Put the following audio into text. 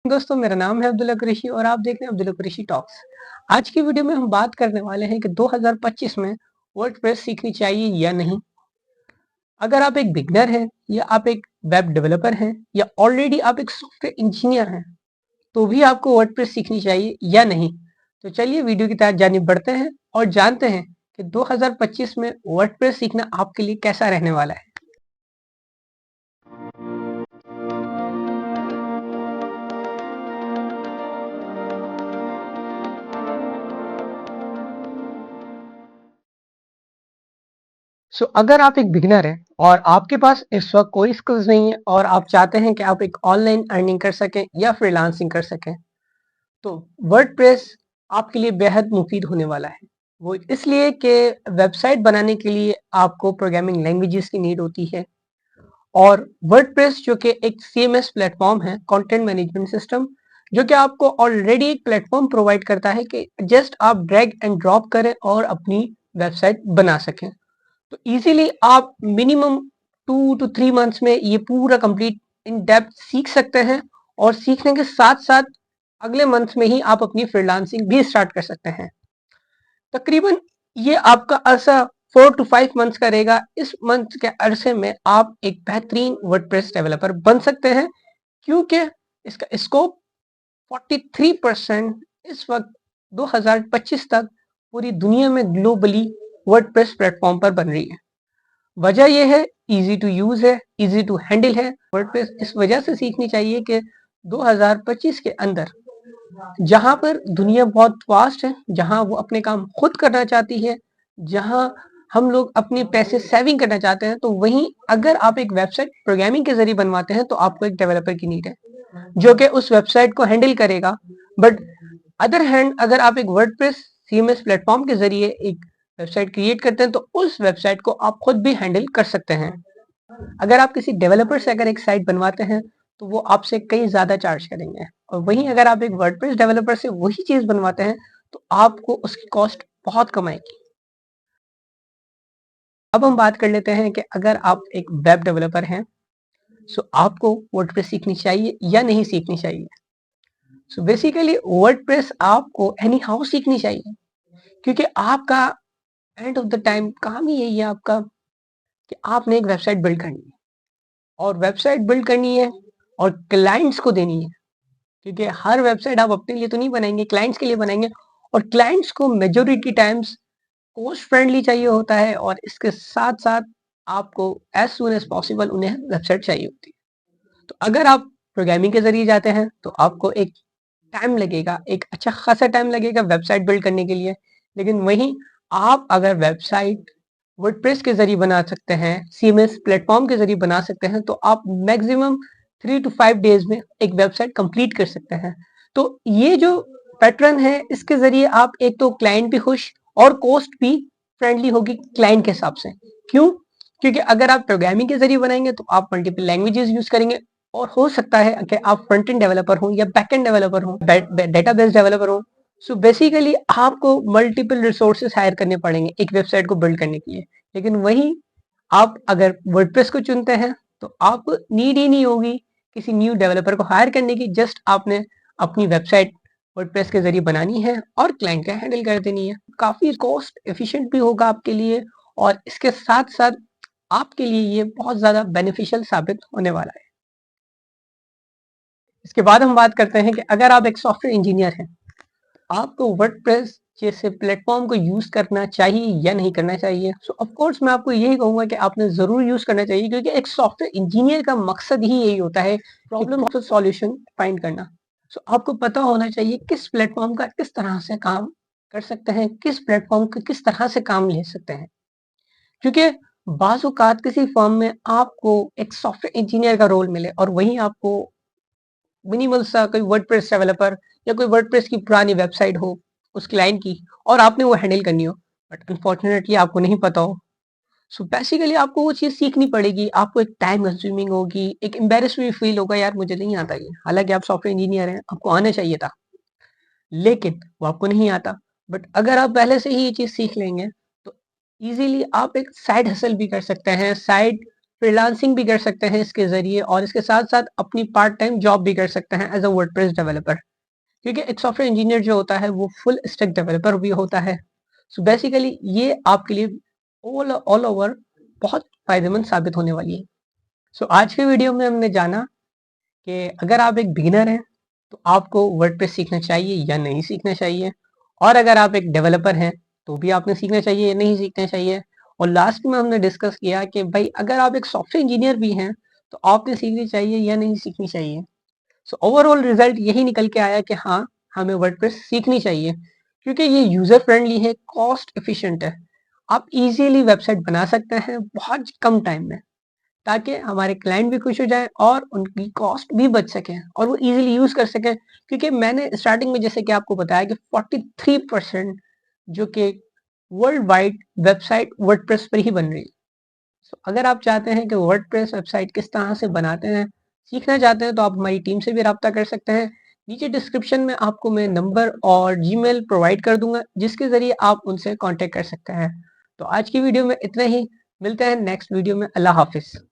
दोस्तों, मेरा नाम है अब्दुल्ला कुरैशी और आप देख रहे हैं अब्दुल्ला कुरैशी टॉक्स। आज की वीडियो में हम बात करने वाले हैं कि 2025 में वर्डप्रेस सीखनी चाहिए या नहीं। अगर आप एक बिगनर हैं या आप एक वेब डेवलपर हैं या ऑलरेडी आप एक सॉफ्टवेयर इंजीनियर हैं, तो भी आपको वर्डप्रेस सीखनी चाहिए या नहीं। तो चलिए वीडियो की तरफ जानिब बढ़ते हैं और जानते हैं कि 2025 में वर्डप्रेस सीखना आपके लिए कैसा रहने वाला है। अगर आप एक बिगिनर हैं और आपके पास इस वक्त कोई स्किल्स नहीं है और आप चाहते हैं कि आप एक ऑनलाइन अर्निंग कर सकें या फ्रीलांसिंग कर सकें, तो वर्डप्रेस आपके लिए बेहद मुफीद होने वाला है। वो इसलिए कि वेबसाइट बनाने के लिए आपको प्रोग्रामिंग लैंग्वेजेस की नीड होती है और वर्डप्रेस जो कि एक सीएमएस प्लेटफॉर्म है, कंटेंट मैनेजमेंट सिस्टम, जो कि आपको ऑलरेडी एक प्लेटफॉर्म प्रोवाइड करता है कि जस्ट आप ड्रैग एंड ड्रॉप करें और अपनी वेबसाइट बना सकें। तो इजीली आप मिनिमम 2 to 3 मंथ्स में ये पूरा कंप्लीट इन डेप्थ सीख सकते हैं और सीखने के साथ साथ अगले मंथ में ही आप अपनी फ्रीलांसिंग भी स्टार्ट कर सकते हैं। तकरीबन ये आपका अरसा 4 to 5 मंथ्स का रहेगा। इस मंथ के अरसे में आप एक बेहतरीन वर्डप्रेस डेवलपर बन सकते हैं, क्योंकि इसका स्कोप 43% इस वक्त 2025 तक पूरी दुनिया में ग्लोबली वर्डप्रेस प्लेटफॉर्म पर बन रही है। वजह यह है, इजी टू यूज है, इजी टू हैंडल है। वर्डप्रेस इस वजह से सीखनी चाहिए कि 2025 के अंदर जहां पर दुनिया बहुत वास्ट है, जहां वो अपने काम खुद करना चाहती है, जहां हम लोग अपने पैसे सेविंग करना चाहते हैं, तो वहीं अगर आप एक वेबसाइट प्रोग्रामिंग के जरिए बनवाते हैं तो आपको एक डेवलपर की नीड है जो कि उस वेबसाइट को हैंडल करेगा। बट अदर हैंड अगर आप एक वर्डप्रेस सीएमएस प्लेटफॉर्म के जरिए एक वेबसाइट क्रिएट करते हैं तो उस वेबसाइट को आप खुद भी हैंडल कर सकते हैं। अगर आप किसी डेवलपर से अगर एक साइट बनवाते हैं तो वो आपसे कई ज्यादा चार्ज करेंगे, और वहीं अगर आप एक वर्डप्रेस डेवलपर से वही चीज बनवाते हैं तो आपको उसकी कॉस्ट बहुत कम आएगी। अब हम बात कर लेते हैं कि अगर आप एक वेब डेवलपर हैं, आपको वर्डप्रेस सीखनी चाहिए या नहीं सीखनी चाहिए। बेसिकली वर्डप्रेस आपको एनी हाउ सीखनी चाहिए, क्योंकि आपका एंड ऑफ द टाइम काम ही यही है आपका कि आपने एक वेबसाइट बिल्ड करनी है, और वेबसाइट बिल्ड करनी है और क्लाइंट्स को देनी है, क्योंकि हर वेबसाइट आप अपने लिए तो नहीं बनाएंगे, क्लाइंट्स के लिए बनाएंगे। और क्लाइंट्स को मेजोरिटी टाइम्स कॉस्ट फ्रेंडली चाहिए होता है, और इसके साथ साथ आपको एज सुन एज पॉसिबल उन्हें वेबसाइट चाहिए होती है। तो अगर आप प्रोग्रामिंग के जरिए जाते हैं तो आपको एक टाइम लगेगा, एक अच्छा खासा टाइम लगेगा वेबसाइट बिल्ड करने के लिए। लेकिन वहीं आप अगर वेबसाइट वर्डप्रेस के जरिए बना सकते हैं, सीएमएस प्लेटफॉर्म के जरिए बना सकते हैं, तो आप मैक्सिमम 3 to 5 डेज में एक वेबसाइट कंप्लीट कर सकते हैं। तो ये जो पैटर्न है, इसके जरिए आप एक तो क्लाइंट भी खुश और कॉस्ट भी फ्रेंडली होगी क्लाइंट के हिसाब से। क्यों? क्योंकि अगर आप प्रोग्रामिंग के जरिए बनाएंगे तो आप मल्टीपल लैंग्वेजेस यूज करेंगे, और हो सकता है कि आप फ्रंट एंड डेवलपर हो या बैक एंड डेवलपर हो, डेटाबेस डेवलपर हो। बेसिकली आपको मल्टीपल रिसोर्सेज हायर करने पड़ेंगे एक वेबसाइट को बिल्ड करने के लिए। लेकिन वही आप अगर वर्डप्रेस को चुनते हैं तो आपको नीड ही नहीं होगी किसी न्यू डेवलपर को हायर करने की। जस्ट आपने अपनी वेबसाइट वर्डप्रेस के जरिए बनानी है और क्लाइंट का हैंडल कर देनी है। काफी कॉस्ट एफिशिएंट भी होगा आपके लिए, और इसके साथ साथ आपके लिए ये बहुत ज्यादा बेनिफिशियल साबित होने वाला है। इसके बाद हम बात करते हैं कि अगर आप एक सॉफ्टवेयर इंजीनियर हैं, आपको वर्डप्रेस जैसे प्लेटफॉर्म को यूज करना चाहिए या नहीं करना चाहिए। ऑफ कोर्स मैं आपको यही कहूंगा कि आपने जरूर यूज करना चाहिए, क्योंकि एक सॉफ्टवेयर इंजीनियर का मकसद ही यही होता है, प्रॉब्लम सॉल्यूशन फाइंड करना। आपको पता होना चाहिए किस प्लेटफॉर्म का किस तरह से काम कर सकते हैं, किस प्लेटफॉर्म का किस तरह से काम ले सकते हैं। क्योंकि बाज़ औक़ात किसी फर्म में आपको एक सॉफ्टवेयर इंजीनियर का रोल मिले और वहीं आपको मिनिमल सा कोई वर्डप्रेस डेवलपर या कोई वर्डप्रेस की पुरानी वेबसाइट हो उस क्लाइंट की, और आपने वो हैंडल करनी हो, बट अनफॉर्चुनेटली आपको नहीं पता हो। बेसिकली आपको वो चीज़ सीखनी पड़ेगी, आपको एक टाइम कंज्यूमिंग होगी, एक एम्बैरेस भी फील होगा, यार मुझे नहीं आता ये। हालाँकि आप सॉफ्टवेयर इंजीनियर हैं, आपको आना चाहिए था, लेकिन वो आपको नहीं आता। बट अगर आप पहले से ही ये चीज़ सीख लेंगे तो ईज़िली आप एक साइड हसल भी कर सकते हैं, साइड फ्रीलांसिंग भी कर सकते हैं इसके ज़रिए और इसके साथ-साथ अपनी पार्ट टाइम जॉब भी कर सकते हैं एज़ अ वर्डप्रेस डेवलपर। क्योंकि एक सॉफ्टवेयर इंजीनियर जो होता है वो फुल स्टैक डेवलपर भी होता है। सो बेसिकली ये आपके लिए ऑल ऑल ओवर बहुत फ़ायदेमंद साबित होने वाली है। सो आज के वीडियो में हमने जाना कि अगर आप एक बिगिनर हैं तो आपको वर्डप्रेस सीखना चाहिए या नहीं सीखना चाहिए, और अगर आप एक डेवलपर हैं तो भी आपने सीखना चाहिए या नहीं सीखना चाहिए। और लास्ट में हमने डिस्कस किया कि भाई अगर आप एक सॉफ्टवेयर इंजीनियर भी हैं तो आपने सीखनी चाहिए या नहीं सीखनी चाहिए। सो ओवरऑल रिजल्ट यही निकल के आया कि हाँ, हमें वर्डप्रेस सीखनी चाहिए क्योंकि ये यूजर फ्रेंडली है, कॉस्ट एफिशिएंट है। आप इजीली वेबसाइट बना सकते हैं बहुत कम टाइम में, ताकि हमारे क्लाइंट भी खुश हो जाएं और उनकी कॉस्ट भी बच सके और वो इजीली यूज कर सकें। क्योंकि मैंने स्टार्टिंग में जैसे कि आपको बताया कि 43% जो कि वर्ल्ड वाइड वेबसाइट वर्डप्रेस पर ही बन रही है। अगर आप चाहते हैं कि वर्डप्रेस वेबसाइट किस तरह से बनाते हैं सीखना चाहते हैं तो आप हमारी टीम से भी रब्ता कर सकते हैं। नीचे डिस्क्रिप्शन में आपको मैं नंबर और जीमेल प्रोवाइड कर दूंगा जिसके जरिए आप उनसे कांटेक्ट कर सकते हैं। तो आज की वीडियो में इतना ही, मिलते हैं नेक्स्ट वीडियो में। अल्लाह हाफिज।